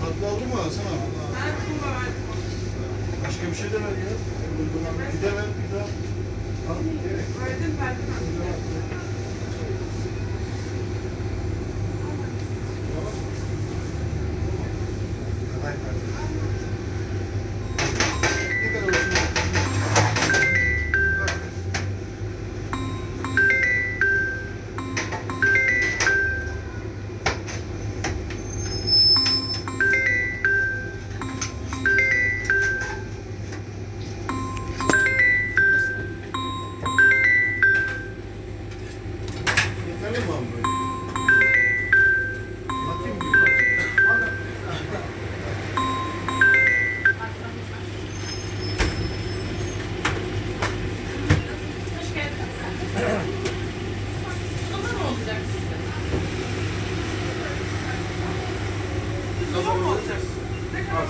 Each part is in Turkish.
Tatlı aldın mı Hasan abi? Başka bir şey de ver ya. Bir de ver, bir daha. Al. Ne kadar olsun? Yeterli mi abi böyle? Bakayım bir bak. Hoş geldiniz. Ama ne olacak size? Tamam mı olacak? Az.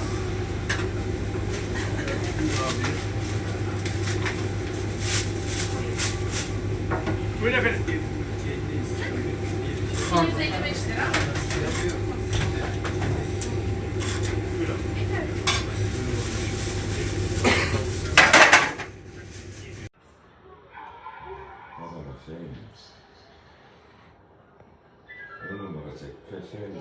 Buyurun efendim. 155 lira. Baba şey mi? 10 numara çek. Şey mi?